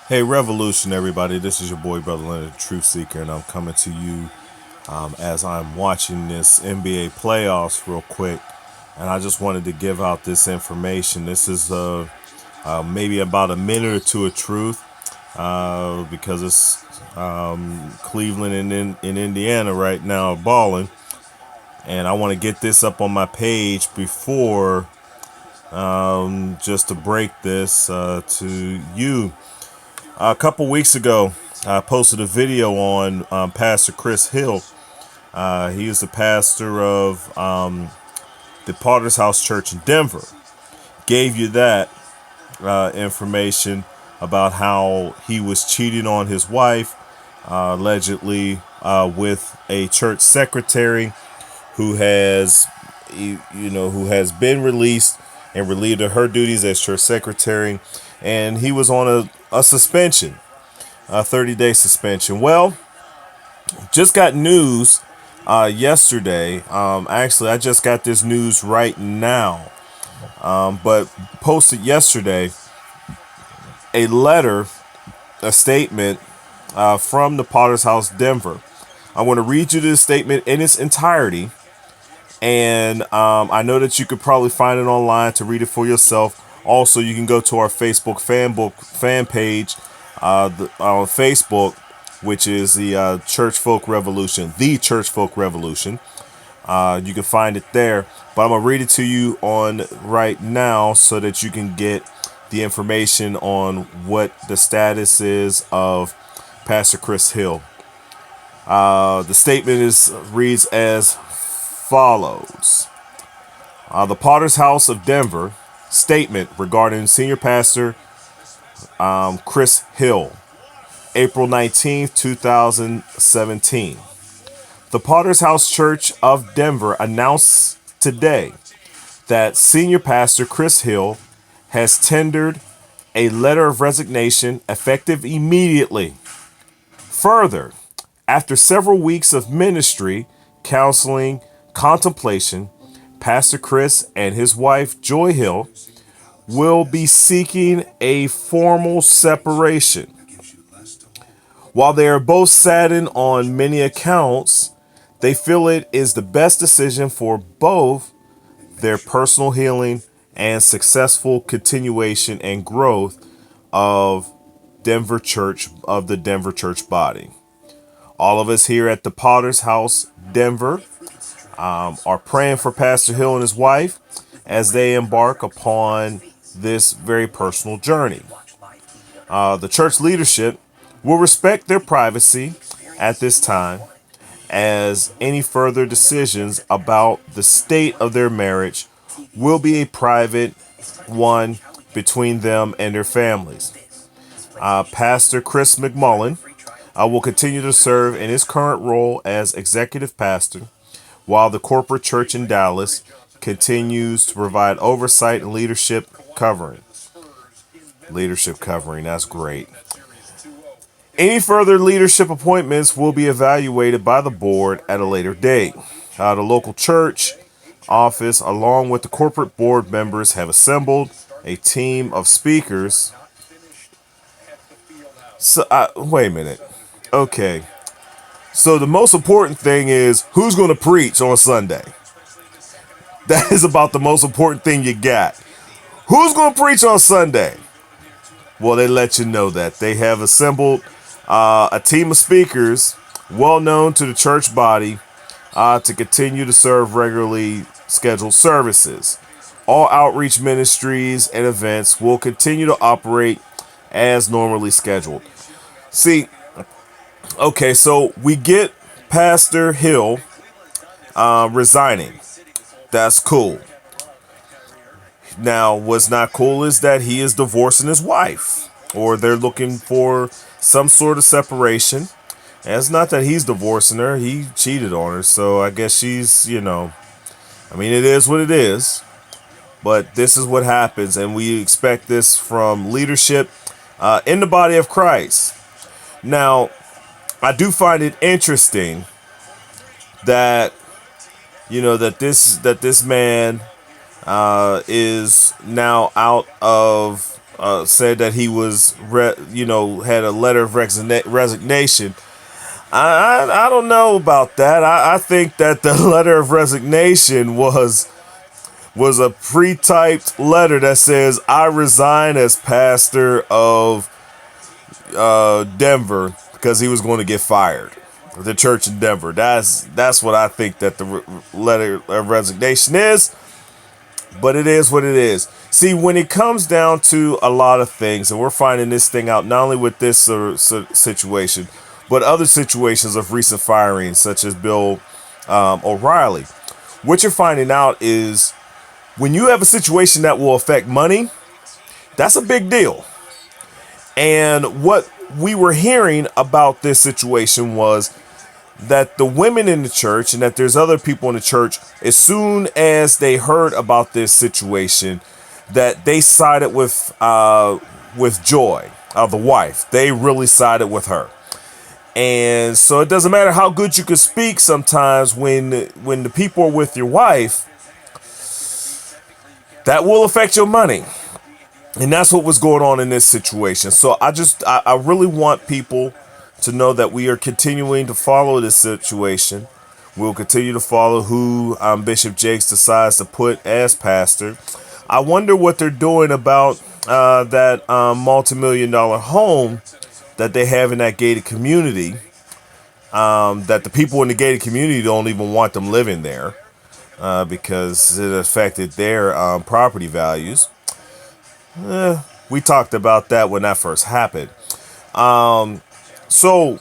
Hey, Revolution, everybody. This is your boy, Brother Leonard, Truth Seeker, and I'm coming to you as I'm watching this NBA playoffs real quick. And I just wanted to give out this information. This is maybe about a minute or two of truth because it's Cleveland and in Indiana right now balling. And I want to get this up on my page before just to break this to you. A couple weeks ago, I posted a video on Pastor Chris Hill. He is the pastor of the Potter's House Church in Denver. Gave you that information about how he was cheating on his wife, allegedly with a church secretary who has, who has been released and relieved of her duties as church secretary, and he was on a suspension, a 30-day suspension. Well, just got news yesterday. Actually, I just got this news right now, but posted yesterday a letter, a statement from the Potter's House Denver. I want to read you this statement in its entirety. And I know that you could probably find it online to read it for yourself. Also, you can go to our Facebook fan page on Facebook, which is the Church Folk Revolution, the Church Folk Revolution. You can find it there. But I'm gonna read it to you on right now so that you can get the information on what the status is of Pastor Chris Hill. The statement reads as follows. The Potter's House of Denver statement regarding Senior Pastor Chris Hill, April 19th, 2017. The Potter's House Church of Denver announced today that Senior Pastor Chris Hill has tendered a letter of resignation effective immediately. Further, after several weeks of ministry, counseling, contemplation, Pastor Chris and his wife, Joy Hill, will be seeking a formal separation. While they are both saddened on many accounts, they feel it is the best decision for both their personal healing and successful continuation and growth of the Denver church body. All of us here at the Potter's House Denver are praying for Pastor Hill and his wife as they embark upon this very personal journey. The church leadership will respect their privacy at this time, as any further decisions about the state of their marriage will be a private one between them and their families. Pastor Chris McMullen will continue to serve in his current role as executive pastor, while the corporate church in Dallas continues to provide oversight and leadership covering. Leadership covering, that's great. Any further leadership appointments will be evaluated by the board at a later date. The local church office, along with the corporate board members, have assembled a team of speakers. So, wait a minute. Okay. So the most important thing is who's going to preach on Sunday. That is about the most important thing you got. Who's going to preach on Sunday? Well, they let you know that. They have assembled a team of speakers well known to the church body to continue to serve regularly scheduled services. All outreach ministries and events will continue to operate as normally scheduled. See, okay, so we get Pastor Hill resigning. That's cool. Now, what's not cool is that he is divorcing his wife, or they're looking for some sort of separation. And it's not that he's divorcing her, he cheated on her, so I guess she's, I mean, it is what it is. But this is what happens, and we expect this from leadership in the body of Christ. Now, I do find it interesting that that this man is now out of said that he was, had a letter of resignation. I don't know about that. I think that the letter of resignation was a pre-typed letter that says I resign as pastor of Denver because he was going to get fired. The church in Denver. That's what I think that the letter of resignation is. But it is what it is. See, when it comes down to a lot of things, and we're finding this thing out not only with this situation, but other situations of recent firings, such as Bill O'Reilly. What you're finding out is when you have a situation that will affect money, that's a big deal. And what we were hearing about this situation was that the women in the church and that there's other people in the church, as soon as they heard about this situation, that they sided with Joy, the wife. They really sided with her. And so it doesn't matter how good you can speak sometimes when the people are with your wife, that will affect your money. And that's what was going on in this situation. So I really want people to know that we are continuing to follow this situation. We'll continue to follow who Bishop Jakes decides to put as pastor. I wonder what they're doing about that multi-million-dollar home that they have in that gated community, that the people in the gated community don't even want them living there because it affected their property values. We talked about that when that first happened. So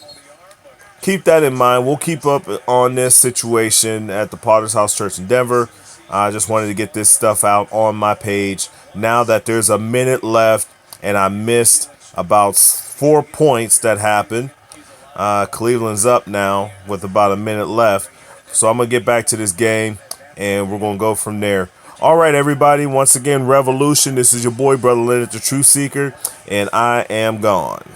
keep that in mind. We'll keep up on this situation at the Potter's House Church in Denver. I just wanted to get this stuff out on my page. Now that there's a minute left and I missed about 4 points that happened. Cleveland's up now with about a minute left. So I'm going to get back to this game and we're going to go from there. All right, everybody. Once again, Revolution. This is your boy, Brother Leonard, the Truth Seeker, and I am gone.